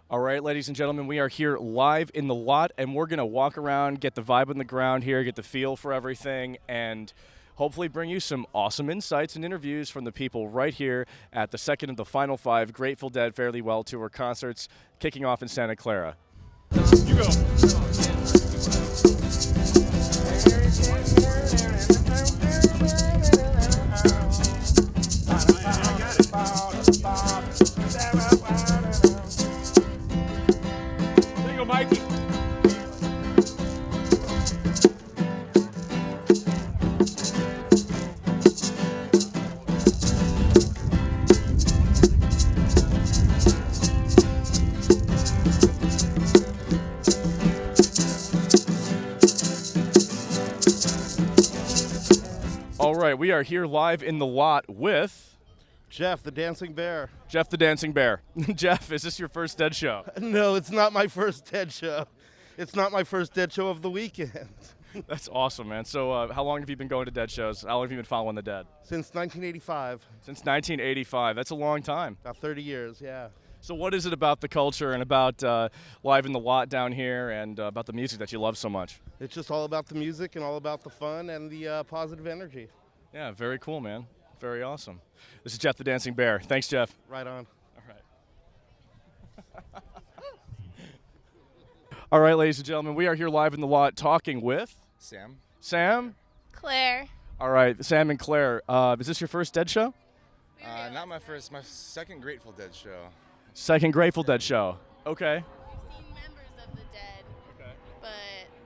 All right, ladies and gentlemen, we are here live in the lot, and we're going to walk around, get the vibe on the ground here, get the feel for everything, and hopefully bring you some awesome insights and interviews from the people right here at the second of the final 5 Grateful Dead Fairly Well Tour concerts kicking off in Santa Clara. You go. Mikey. All right, we are here live in the lot with Jeff, the Dancing Bear. Jeff the Dancing Bear. Jeff, is this your first Dead show? No, it's not my first Dead show. It's not my first Dead show of the weekend. That's awesome, man. So how long have you been going to Dead shows? How long have you been following the Dead? Since 1985. Since 1985. That's a long time. About 30 years, yeah. So what is it about the culture and about live in the lot down here and about the music that you love so much? It's just all about the music and all about the fun and the positive energy. Yeah, very cool, man. Very awesome. This is Jeff the Dancing Bear. Thanks, Jeff. Right on. All right. All right, ladies and gentlemen, we are here live in the lot talking with Sam. Sam? Claire. All right, Sam and Claire. Is this your first Dead show? Not my first, my second Grateful Dead show. Second Grateful Dead show. Okay. We've seen members of the Dead, Okay. but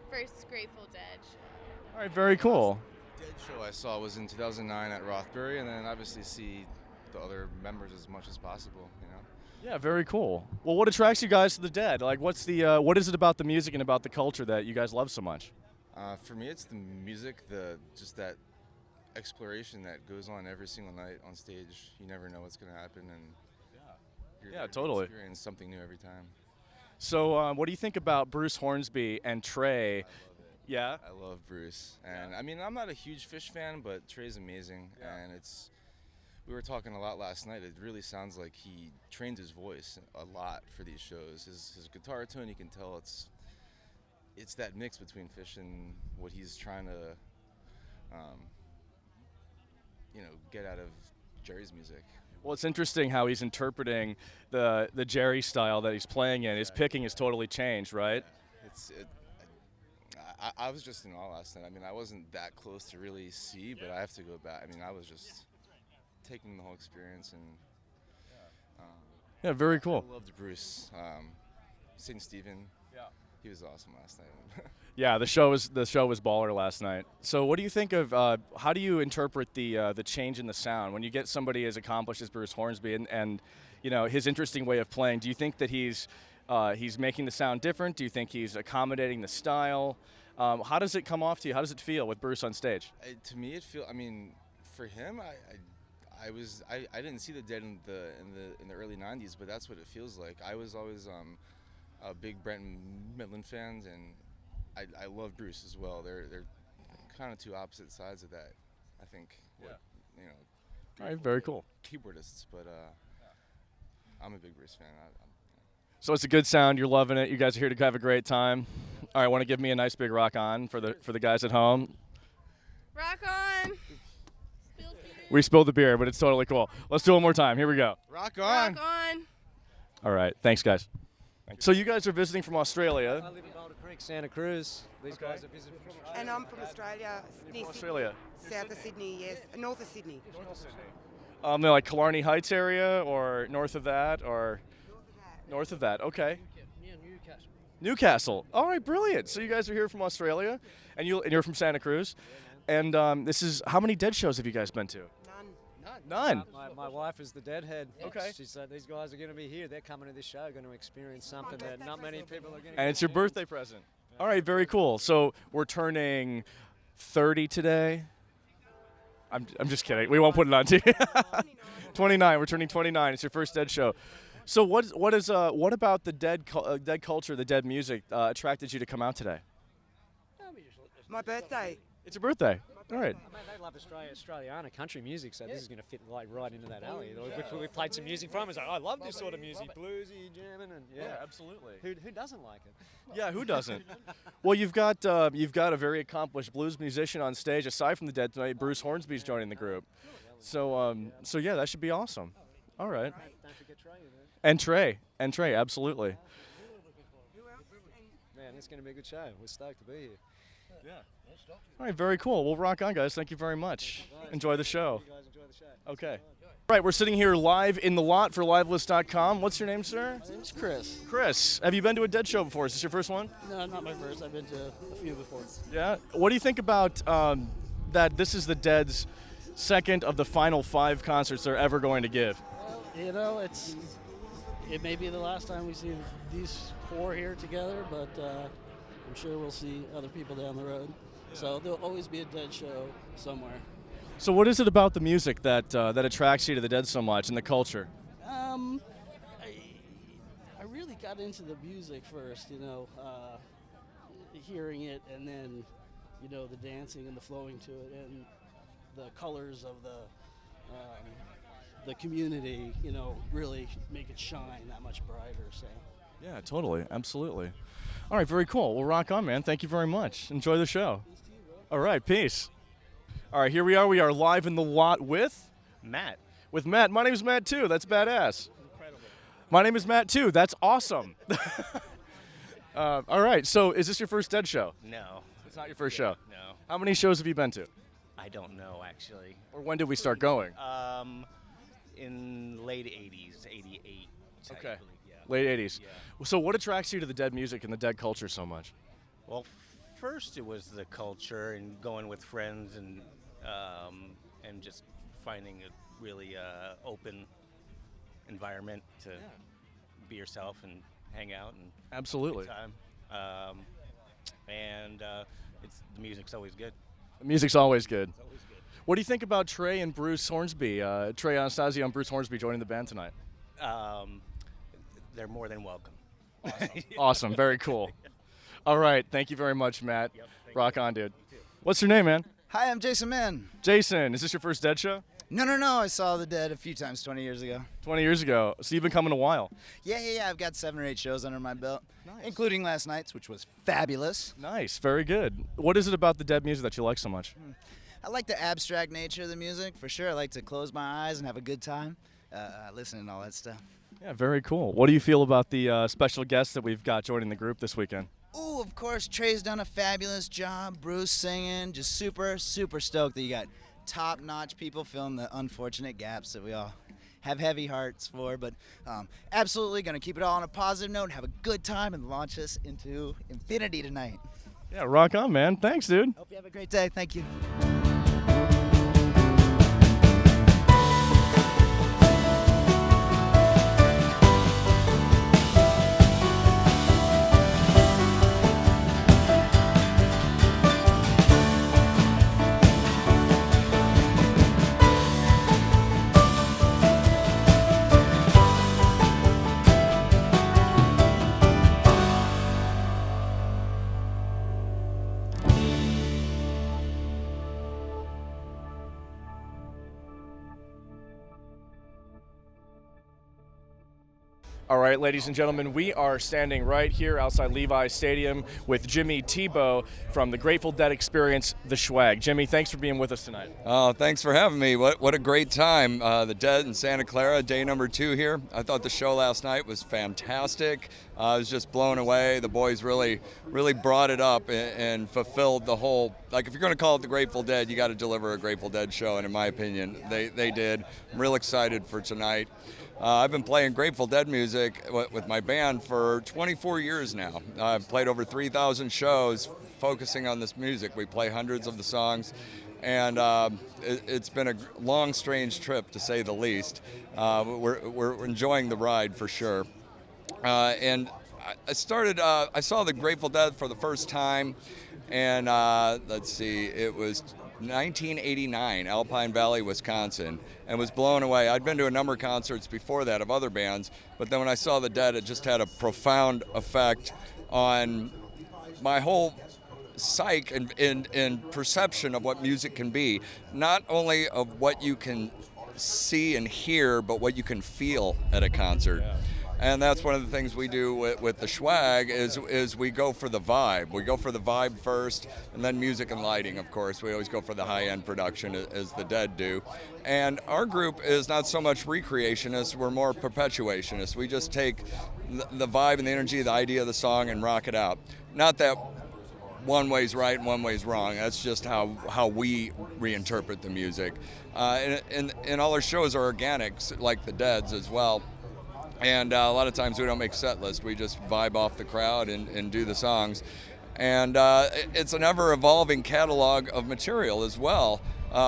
first Grateful Dead show. All right, very cool. Dead show I saw was in 2009 at Rothbury, and then obviously see the other members as much as possible, you know? Yeah, very cool. Well, what attracts you guys to the Dead? Like, what is it about the music and about the culture that you guys love so much? For me, it's the music, just that exploration that goes on every single night on stage. You never know what's going to happen, and you're there to totally. experience something new every time. So, what do you think about Bruce Hornsby and Trey? I love it. Yeah? I love Bruce, and I mean, I'm not a huge Fish fan, but Trey's amazing, and we were talking a lot last night. It really sounds like he trained his voice a lot for these shows. His guitar tone, you can tell it's that mix between Fish and what he's trying to, get out of Jerry's music. Well, it's interesting how he's interpreting the Jerry style that he's playing in. His picking has totally changed, right? Yeah. I was just in awe last night. I mean, I wasn't that close to really see, but I have to go back. I mean, I was just taking the whole experience, and Yeah, very cool. I loved Bruce. St. Stephen. Yeah. He was awesome last night. Yeah, the show was baller last night. So, what do you think of? How do you interpret the change in the sound when you get somebody as accomplished as Bruce Hornsby and his interesting way of playing? Do you think that he's making the sound different? Do you think he's accommodating the style? How does it come off to you? How does it feel with Bruce on stage? To me, I mean, for him, I didn't see the Dead in the early '90s, but that's what it feels like. I was always a big Brent Midland fan, and I love Bruce as well. They're kind of two opposite sides of that, I think. Yeah. What, All right, very cool. Keyboardists, but I'm a big Bruce fan. So it's a good sound. You're loving it. You guys are here to have a great time. All right, want to give me a nice big rock on for the guys at home? Rock on. We spilled the beer, but it's totally cool. Let's do it one more time. Here we go. Rock on. Rock on. All right, thanks, guys. So you guys are visiting from Australia. I live in Boulder Creek, Santa Cruz. These guys are visiting from Australia. And I'm from Australia, near Australia. Sydney, south of Sydney, yes, north of Sydney. Like Killarney Heights area, or north of that, or north of that. Okay. Near Newcastle. Newcastle. All right, brilliant. So you guys are here from Australia, and you're from Santa Cruz, and this is how many Dead shows have you guys been to? None. My wife is the Deadhead. Okay. She said these guys are going to be here. They're coming to this show, going to experience something that not many people are going to. And it's your birthday present. All right, very cool. So we're turning 30 today. I'm just kidding. We won't put it on TV. 29. We're turning 29. It's your first Dead show. So what about the Dead culture, the Dead music attracted you to come out today? My birthday. It's your birthday. My All right. Mate, they love Australiana country music, so this is going to fit like right into that alley. We played some music from. It's like, I love this sort of music, bluesy, jamming, and absolutely. Who doesn't like it? Yeah, who doesn't? Well, you've got a very accomplished blues musician on stage. Aside from the Dead tonight, Bruce Hornsby's joining the group. So yeah, that should be awesome. All right. Don't forget Trey. And Trey, absolutely. Man, it's going to be a good show. We're stoked to be here. Yeah. All right, very cool. Well, rock on, guys. Thank you very much. Enjoy the show. You guys enjoy the show. Okay. All right, we're sitting here live in the lot for LiveList.com. What's your name, sir? My name's Chris. Chris. Have you been to a Dead show before? Is this your first one? No, not my first. I've been to a few before. Yeah. What do you think about that this is the Dead's second of the final 5 concerts they're ever going to give? Well, you know, it may be the last time we see these 4 here together, but I'm sure we'll see other people down the road. So there'll always be a Dead show somewhere. So what is it about the music that that attracts you to the Dead so much and the culture? I really got into the music first, you know, hearing it, and then, you know, the dancing and the flowing to it, and the colors of the community, you know, really make it shine that much brighter. So. Yeah, totally, absolutely. All right, very cool. Well, rock on, man. Thank you very much. Enjoy the show. All right, peace. All right, here we are. We are live in the lot with Matt. With Matt. My name is Matt too. That's badass. Incredible. My name is Matt too. That's awesome. All right. So, is this your first Dead show? No. It's not your first show. No. How many shows have you been to? I don't know, actually. Or when did we start going? In late 80s, 88. Okay. Yeah. Late 80s. Yeah. So, what attracts you to the Dead music and the Dead culture so much? Well, first it was the culture and going with friends and just finding a really open environment to be yourself and hang out and Absolutely. have a good time. It's the music's always good. The music's always good. It's always good. What do you think about Trey and Bruce Hornsby? Trey Anastasio and Bruce Hornsby joining the band tonight. They're more than welcome. Awesome. Very cool. All right. Thank you very much, Matt. Yep, Rock on, dude. What's your name, man? Hi, I'm Jason Mann. Jason. Is this your first Dead show? No. I saw the Dead a few times 20 years ago. 20 years ago. So you've been coming a while. Yeah. I've got 7 or 8 shows under my belt, Nice. including last night's, which was fabulous. Nice. Very good. What is it about the Dead music that you like so much? I like the abstract nature of the music, for sure. I like to close my eyes and have a good time listening to all that stuff. Yeah, very cool. What do you feel about the special guests that we've got joining the group this weekend? Ooh, of course, Trey's done a fabulous job. Bruce singing, just super, super stoked that you got top-notch people filling the unfortunate gaps that we all have heavy hearts for. But absolutely going to keep it all on a positive note, have a good time, and launch us into infinity tonight. Yeah, rock on, man. Thanks, dude. Hope you have a great day. Thank you. All right, ladies and gentlemen, we are standing right here outside Levi's Stadium with Jimmy Tebow from the Grateful Dead Experience, The Schwag. Jimmy, thanks for being with us tonight. Oh, thanks for having me. What a great time. The Dead in Santa Clara, day number 2 here. I thought the show last night was fantastic. I was just blown away. The boys really brought it up and fulfilled the whole, like if you're going to call it the Grateful Dead, you got to deliver a Grateful Dead show, and in my opinion, they did. I'm real excited for tonight. I've been playing Grateful Dead music with my band for 24 years now. I've played over 3,000 shows focusing on this music. We play hundreds of the songs, and it's been a long, strange trip to say the least. We're enjoying the ride for sure. And I saw the Grateful Dead for the first time, and let's see, it was 1989, Alpine Valley, Wisconsin, and was blown away. I'd been to a number of concerts before that of other bands, but then when I saw the Dead, it just had a profound effect on my whole psyche and perception of what music can be, not only of what you can see and hear, but what you can feel at a concert. Yeah. And that's one of the things we do with the swag is we go for the vibe. We go for the vibe first, and then music and lighting, of course. We always go for the high-end production as the Dead do. And our group is not so much recreationists, we're more perpetuationists. We just take the vibe and the energy, the idea of the song, and rock it out. Not that one way's right and one way's wrong. That's just how we reinterpret the music. And all our shows are organics, like the Dead's as well. And a lot of times we don't make set lists. We just vibe off the crowd and do the songs. And it's an ever-evolving catalog of material as well.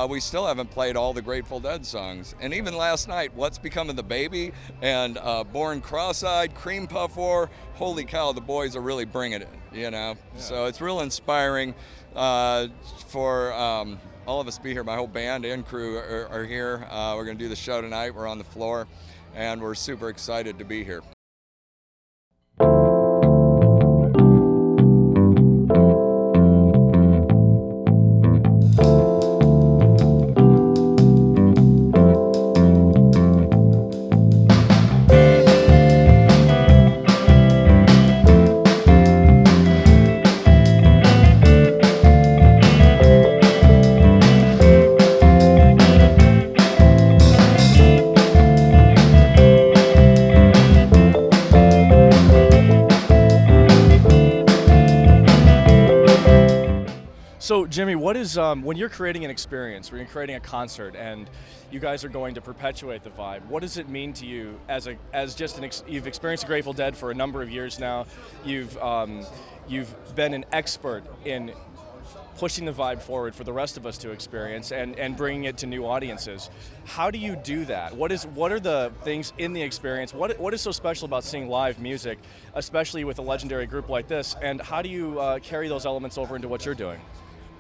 We still haven't played all the Grateful Dead songs. And even last night, What's Become of the Baby and Born Cross-Eyed, Cream Puff War, holy cow, the boys are really bringing it, you know? Yeah. So it's real inspiring for all of us to be here. My whole band and crew are here. We're going to do the show tonight. We're on the floor. And we're super excited to be here. So, Jimmy, what is when you're creating an experience, when you're creating a concert, and you guys are going to perpetuate the vibe? What does it mean to you as you've experienced the Grateful Dead for a number of years now? You've been an expert in pushing the vibe forward for the rest of us to experience and bringing it to new audiences. How do you do that? What are the things in the experience? What is so special about seeing live music, especially with a legendary group like this? And how do you carry those elements over into what you're doing?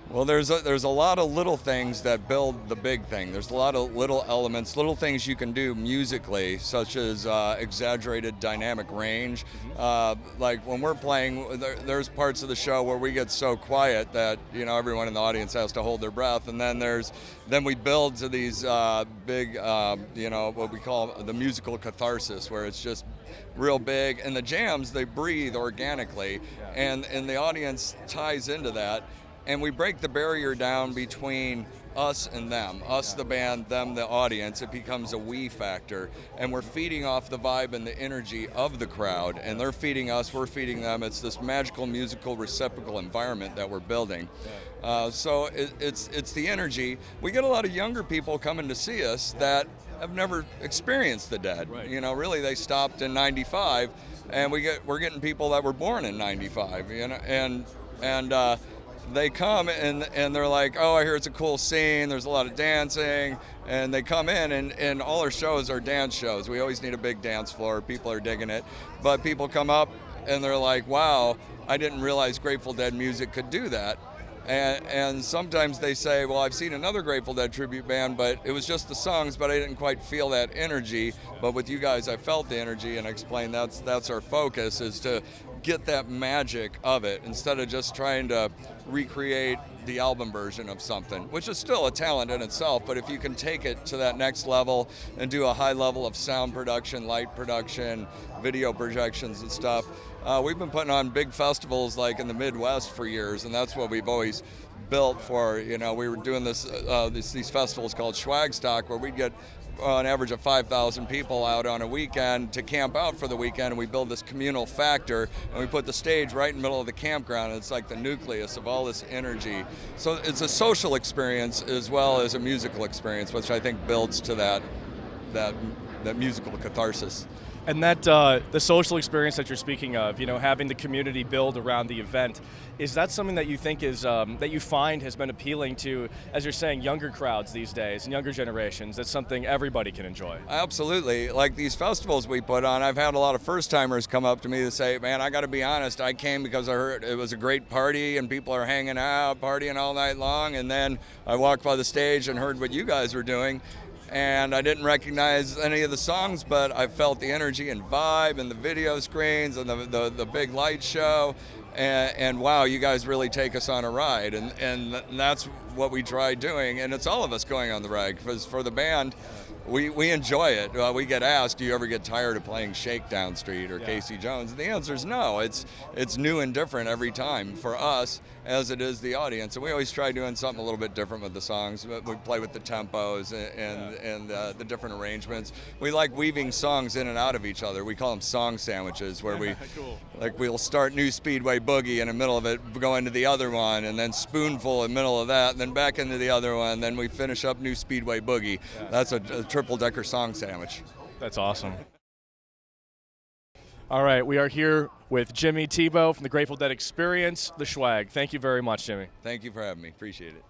Well, there's a lot of little things that build the big thing. There's a lot of little elements, little things you can do musically, such as exaggerated dynamic range. Like when we're playing, there's parts of the show where we get so quiet that everyone in the audience has to hold their breath, and then we build to these big, what we call the musical catharsis, where it's just real big. And the jams, they breathe organically, and the audience ties into that. And we break the barrier down between us and them, us the band, them the audience. It becomes a we factor, and we're feeding off the vibe and the energy of the crowd, and they're feeding us, we're feeding them. It's this magical musical reciprocal environment that we're building. So it's the energy. We get a lot of younger people coming to see us that have never experienced the Dead. Right. Really they stopped in '95, and we're getting people that were born in '95, and they come and they're like, oh, I hear it's a cool scene, there's a lot of dancing, and they come in and all our shows are dance shows. We always need a big dance floor, people are digging it, but people come up and they're like, wow, I didn't realize Grateful Dead music could do that. And sometimes they say, well, I've seen another Grateful Dead tribute band, but it was just the songs, but I didn't quite feel that energy. But with you guys, I felt the energy, and I explained that's our focus, is to get that magic of it instead of just trying to recreate the album version of something, which is still a talent in itself. But if you can take it to that next level and do a high level of sound production, light production, video projections and stuff, we've been putting on big festivals like in the Midwest for years, and that's what we've always built for. We were doing these festivals called Schwagstock, where we'd get an average of 5,000 people out on a weekend to camp out for the weekend, and we build this communal factor, and we put the stage right in the middle of the campground. It's like the nucleus of all this energy. So it's a social experience as well as a musical experience, which I think builds to that musical catharsis. And that the social experience that you're speaking of, having the community build around the event, is that something that you think is that you find has been appealing to, as you're saying, younger crowds these days and younger generations? That's something everybody can enjoy. Absolutely. Like these festivals we put on, I've had a lot of first-timers come up to me to say, man, I got to be honest, I came because I heard it was a great party and people are hanging out, partying all night long, and then I walked by the stage and heard what you guys were doing. And I didn't recognize any of the songs, but I felt the energy and vibe and the video screens and the big light show. and wow, you guys really take us on a ride, and that's what we try doing, and it's all of us going on the ride, because for the band, we enjoy it. We get asked, do you ever get tired of playing Shakedown Street or Casey Jones? And the answer is no. It's new and different every time for us as it is the audience. And we always try doing something a little bit different with the songs. We play with the tempos and the different arrangements. We like weaving songs in and out of each other. We call them song sandwiches, where we'll start New Speedway Boogie in the middle of it, go into the other one, and then Spoonful in the middle of that, and then back into the other one, then we finish up New Speedway Boogie. That's a triple-decker song sandwich. That's awesome. All right, we are here with Jimmy Tebow from the Grateful Dead Experience, The Schwag. Thank you very much, Jimmy. Thank you for having me. Appreciate it.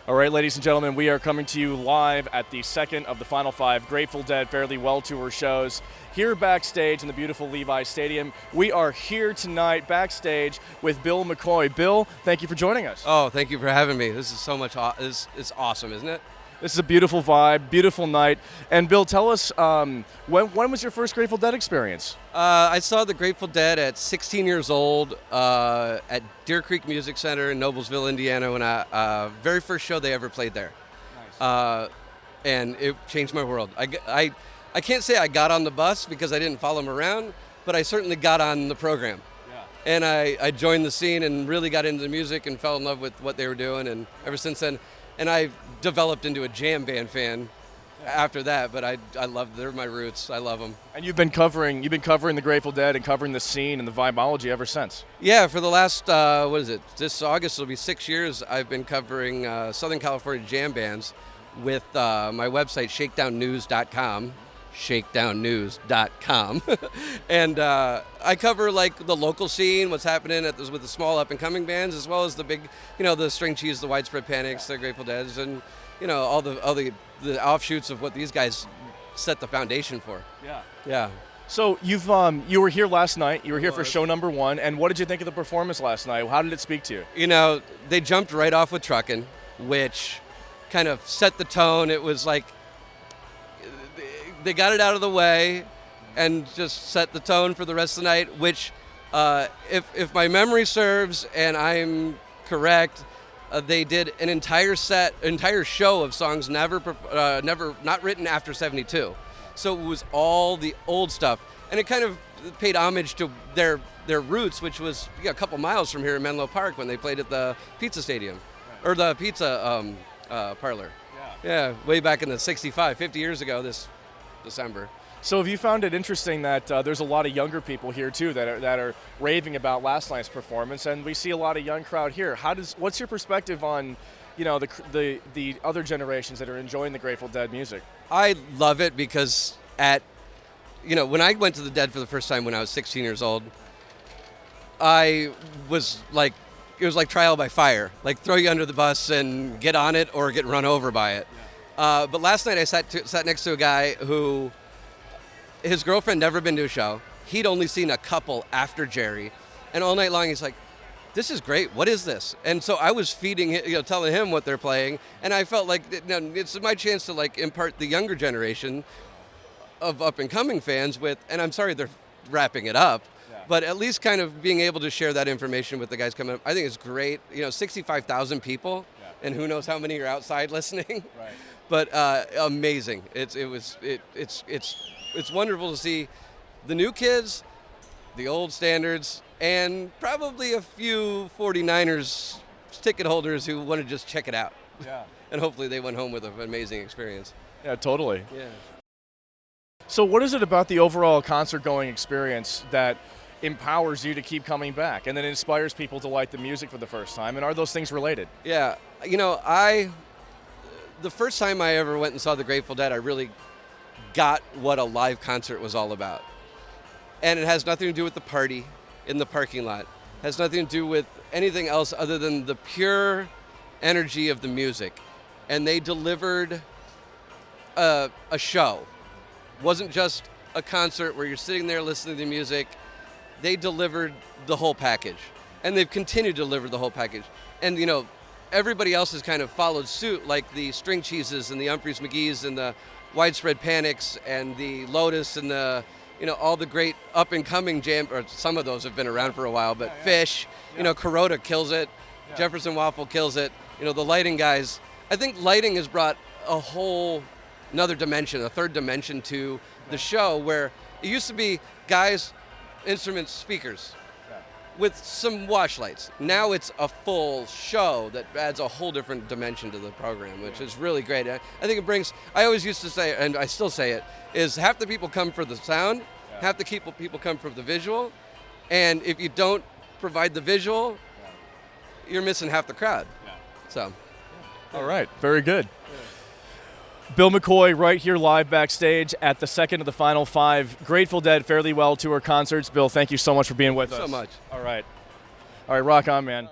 All right, ladies and gentlemen, we are coming to you live at the second of the final 5 Grateful Dead Fairly Well Tour shows here backstage in the beautiful Levi Stadium. We are here tonight backstage with Bill McCoy. Bill, thank you for joining us. Oh, thank you for having me. This is so much. It's awesome, isn't it? This is a beautiful vibe, beautiful night. And Bill, tell us, when was your first Grateful Dead experience? I saw the Grateful Dead at 16 years old at Deer Creek Music Center in Noblesville, Indiana, when very first show they ever played there. Nice. And it changed my world. I can't say I got on the bus because I didn't follow them around, but I certainly got on the program. Yeah. And I joined the scene and really got into the music and fell in love with what they were doing. And ever since then, and I developed into a jam band fan after that, but I love, they're my roots. I love them. And you've been covering the Grateful Dead and covering the scene and the vibeology ever since. Yeah, for the last, this August will be 6 years, I've been covering Southern California jam bands with my website, shakedownnews.com. shakedownnews.com. And I cover like the local scene, what's happening with the small up and coming bands, as well as the big, the String Cheese, the Widespread Panics, the Grateful Deads, and all the offshoots of what these guys set the foundation for. Yeah. So you were here last night. You were here for show number 1. And what did you think of the performance last night? How did it speak to you? They jumped right off with Truckin', which kind of set the tone. It was like they got it out of the way and just set the tone for the rest of the night, which, if my memory serves and I'm correct, they did an entire show of songs never not written after 72. So it was all the old stuff. And it kind of paid homage to their roots, which was a couple miles from here in Menlo Park when they played at the Pizza Stadium, or the Pizza Parlor. Yeah, way back in the 50 years ago this December. So have you found it interesting that there's a lot of younger people here too that are raving about last night's performance, and we see a lot of young crowd here. What's your perspective on, the other generations that are enjoying the Grateful Dead music? I love it because when I went to the Dead for the first time when I was 16 years old, it was like trial by fire, like throw you under the bus and get on it or get run over by it. Yeah. But last night I sat next to a guy who, his girlfriend never been to a show. He'd only seen a couple after Jerry, and all night long he's like, "This is great. What is this?" And so I was feeding him, telling him what they're playing, and I felt like it's my chance to impart the younger generation of up and coming fans with. And I'm sorry they're wrapping it up, But at least kind of being able to share that information with the guys coming up, I think is great. 65,000 people, and who knows how many are outside listening. Right. But amazing. It's wonderful to see the new kids, the old standards, and probably a few 49ers ticket holders who want to just check it out. Yeah. And hopefully they went home with an amazing experience. Yeah, totally. Yeah. So what is it about the overall concert-going experience that empowers you to keep coming back and then inspires people to like the music for the first time? And are those things related? Yeah. The first time I ever went and saw the Grateful Dead, I really got what a live concert was all about. And it has nothing to do with the party in the parking lot. It has nothing to do with anything else other than the pure energy of the music. And they delivered a show. It wasn't just a concert where you're sitting there listening to the music. They delivered the whole package. And they've continued to deliver the whole package. And, everybody else has kind of followed suit, like the String Cheeses and the Humphreys McGee's and the Widespread Panics and the Lotus and the, all the great up-and-coming jam, or some of those have been around for a while, but Fish, Kuroda kills it, Jefferson Waffle kills it, the lighting guys. I think lighting has brought a whole another dimension, a third dimension to the show, where it used to be guys, instruments, speakers, with some wash lights. Now it's a full show that adds a whole different dimension to the program, which is really great. I think it brings, I always used to say, and I still say it, is half the people come for the sound, half the people come for the visual, and if you don't provide the visual, you're missing half the crowd. So. All right, very good. Bill McCoy right here live backstage at the second of the final 5 Grateful Dead Fairly Well Tour concerts. Bill, thank you so much for being with us. So much. All right, rock on, man.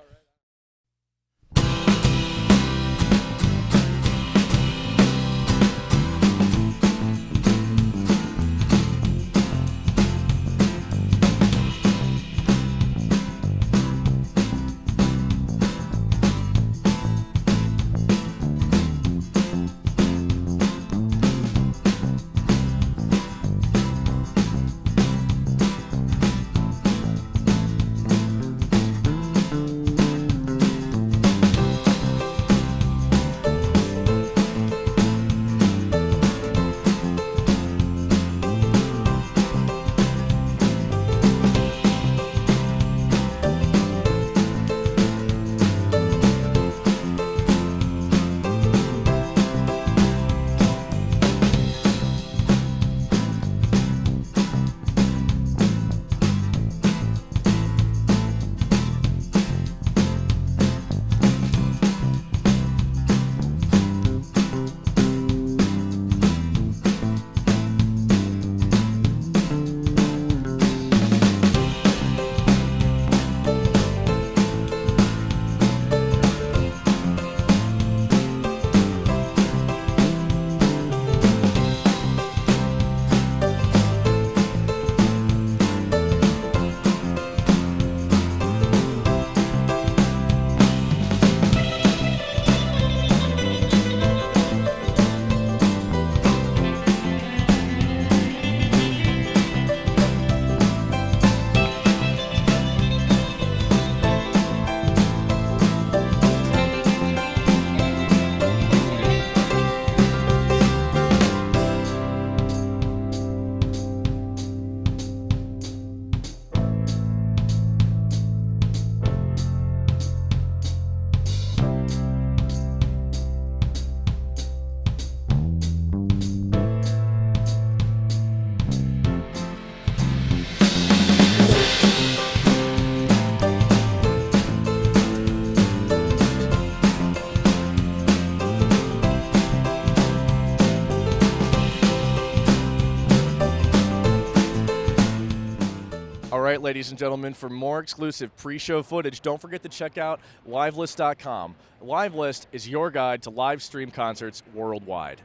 right, ladies and gentlemen, for more exclusive pre-show footage, don't forget to check out LiveList.com. LiveList is your guide to live stream concerts worldwide.